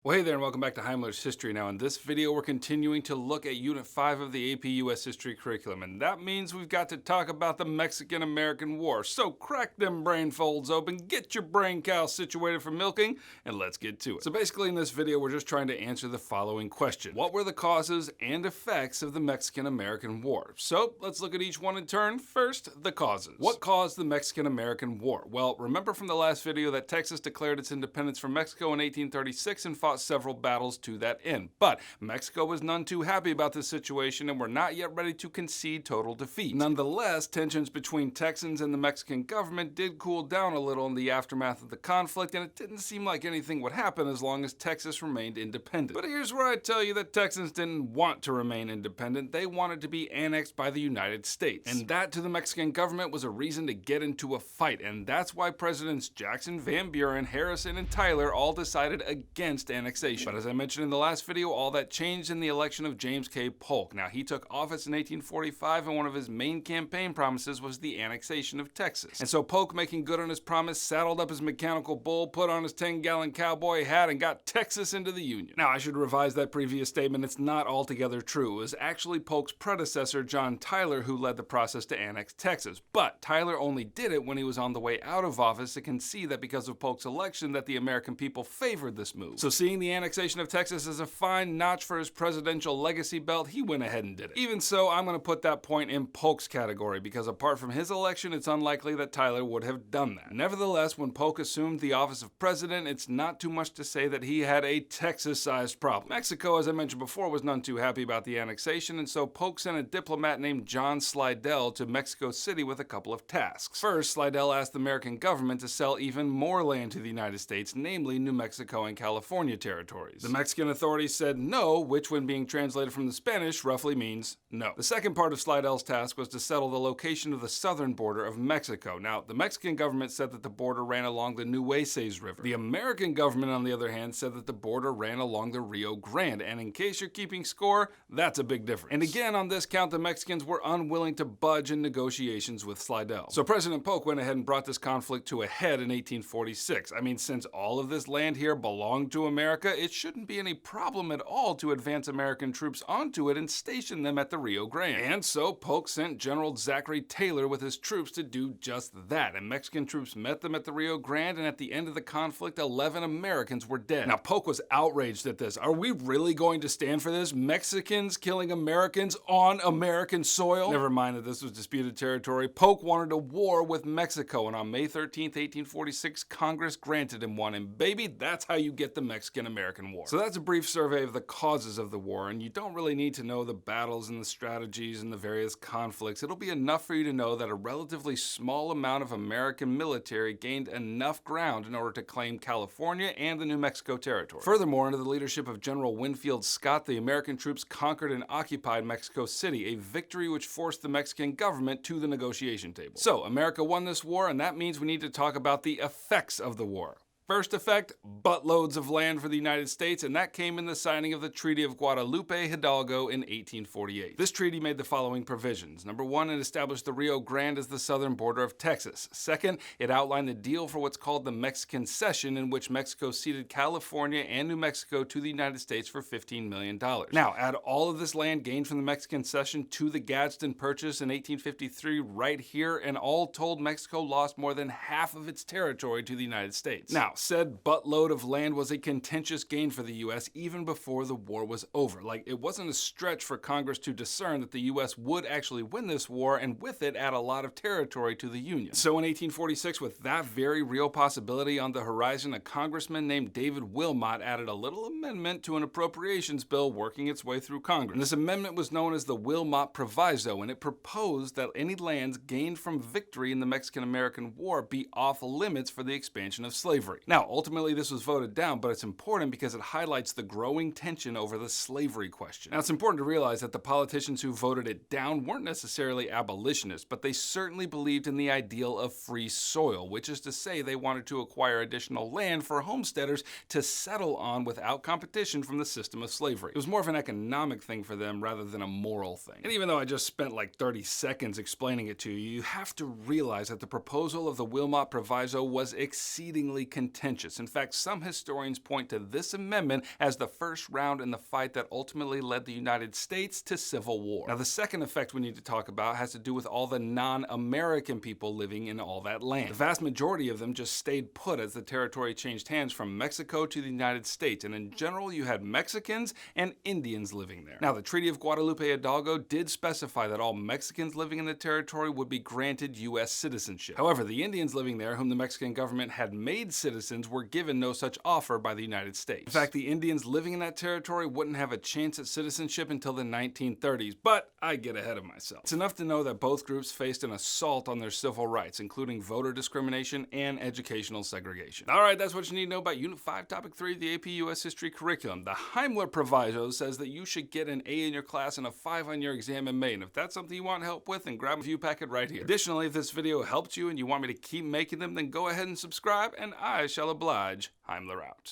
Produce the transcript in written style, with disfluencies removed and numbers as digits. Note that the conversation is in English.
Well, hey there, and welcome back to Heimler's History. Now, in this video, we're continuing to look at Unit 5 of the AP U.S. History curriculum, and that means we've got to talk about the Mexican-American War. So crack them brain folds open, get your brain cow situated for milking, and let's get to it. So basically, in this video, we're just trying to answer the following question. What were the causes and effects of the Mexican-American War? So let's look at each one in turn. First, the causes. What caused the Mexican-American War? Well, remember from the last video that Texas declared its independence from Mexico in 1836 and fought several battles to that end. But Mexico was none too happy about this situation and were not yet ready to concede total defeat. Nonetheless, tensions between Texans and the Mexican government did cool down a little in the aftermath of the conflict, and it didn't seem like anything would happen as long as Texas remained independent. But here's where I tell you that Texans didn't want to remain independent. They wanted to be annexed by the United States. And that to the Mexican government was a reason to get into a fight, and that's why Presidents Jackson, Van Buren, Harrison, and Tyler all decided against annexation. But as I mentioned in the last video, all that changed in the election of James K. Polk. Now, he took office in 1845, and one of his main campaign promises was the annexation of Texas. And so Polk, making good on his promise, saddled up his mechanical bull, put on his 10-gallon cowboy hat, and got Texas into the Union. Now, I should revise that previous statement. It's not altogether true. It was actually Polk's predecessor, John Tyler, who led the process to annex Texas. But Tyler only did it when he was on the way out of office to concede that because of Polk's election that the American people favored this move. So seeing the annexation of Texas as a fine notch for his presidential legacy belt, he went ahead and did it. Even so, I'm going to put that point in Polk's category because apart from his election, it's unlikely that Tyler would have done that. Nevertheless, when Polk assumed the office of president, it's not too much to say that he had a Texas-sized problem. Mexico, as I mentioned before, was none too happy about the annexation, and so Polk sent a diplomat named John Slidell to Mexico City with a couple of tasks. First, Slidell asked the American government to sell even more land to the United States, namely New Mexico and California territories. The Mexican authorities said no, which when being translated from the Spanish roughly means no. The second part of Slidell's task was to settle the location of the southern border of Mexico. Now, the Mexican government said that the border ran along the Nueces River. The American government, on the other hand, said that the border ran along the Rio Grande, and in case you're keeping score, that's a big difference. And again, on this count, the Mexicans were unwilling to budge in negotiations with Slidell. So President Polk went ahead and brought this conflict to a head in 1846. I mean, since all of this land here belonged to America, it shouldn't be any problem at all to advance American troops onto it and station them at the Rio Grande. And so Polk sent General Zachary Taylor with his troops to do just that. And Mexican troops met them at the Rio Grande, and at the end of the conflict, 11 Americans were dead. Now, Polk was outraged at this. Are we really going to stand for this? Mexicans killing Americans on American soil? Never mind that this was disputed territory. Polk wanted a war with Mexico, and on May 13th, 1846, Congress granted him one. And baby, that's how you get the Mexican-American War. So that's a brief survey of the causes of the war, and you don't really need to know the battles and the strategies and the various conflicts. It'll be enough for you to know that a relatively small amount of American military gained enough ground in order to claim California and the New Mexico territory. Furthermore, under the leadership of General Winfield Scott, the American troops conquered and occupied Mexico City, a victory which forced the Mexican government to the negotiation table. So, America won this war, and that means we need to talk about the effects of the war. First effect, buttloads of land for the United States, and that came in the signing of the Treaty of Guadalupe Hidalgo in 1848. This treaty made the following provisions. Number one, it established the Rio Grande as the southern border of Texas. Second, it outlined the deal for what's called the Mexican Cession, in which Mexico ceded California and New Mexico to the United States for $15 million. Now, add all of this land gained from the Mexican Cession to the Gadsden Purchase in 1853 right here, and all told, Mexico lost more than half of its territory to the United States. Now, said buttload of land was a contentious gain for the U.S. even before the war was over. Like, it wasn't a stretch for Congress to discern that the U.S. would actually win this war, and with it add a lot of territory to the Union. So in 1846, with that very real possibility on the horizon, a congressman named David Wilmot added a little amendment to an appropriations bill working its way through Congress. And this amendment was known as the Wilmot Proviso, and it proposed that any lands gained from victory in the Mexican-American War be off limits for the expansion of slavery. Now, ultimately this was voted down, but it's important because it highlights the growing tension over the slavery question. Now, it's important to realize that the politicians who voted it down weren't necessarily abolitionists, but they certainly believed in the ideal of free soil, which is to say they wanted to acquire additional land for homesteaders to settle on without competition from the system of slavery. It was more of an economic thing for them rather than a moral thing. And even though I just spent like 30 seconds explaining it to you, you have to realize that the proposal of the Wilmot Proviso was exceedingly contentious contentious. In fact, some historians point to this amendment as the first round in the fight that ultimately led the United States to civil war. Now, the second effect we need to talk about has to do with all the non-American people living in all that land. The vast majority of them just stayed put as the territory changed hands from Mexico to the United States, and in general you had Mexicans and Indians living there. Now, the Treaty of Guadalupe Hidalgo did specify that all Mexicans living in the territory would be granted U.S. citizenship. However, the Indians living there, whom the Mexican government had made citizens, were given no such offer by the United States. In fact, the Indians living in that territory wouldn't have a chance at citizenship until the 1930s, but I get ahead of myself. It's enough to know that both groups faced an assault on their civil rights, including voter discrimination and educational segregation. Alright, that's what you need to know about Unit 5, Topic 3 of the AP U.S. History curriculum. The Heimler Proviso says that you should get an A in your class and a 5 on your exam in May, and if that's something you want help with, then grab a review packet right here. Additionally, if this video helped you and you want me to keep making them, then go ahead and subscribe, and I shall oblige. Heimler out.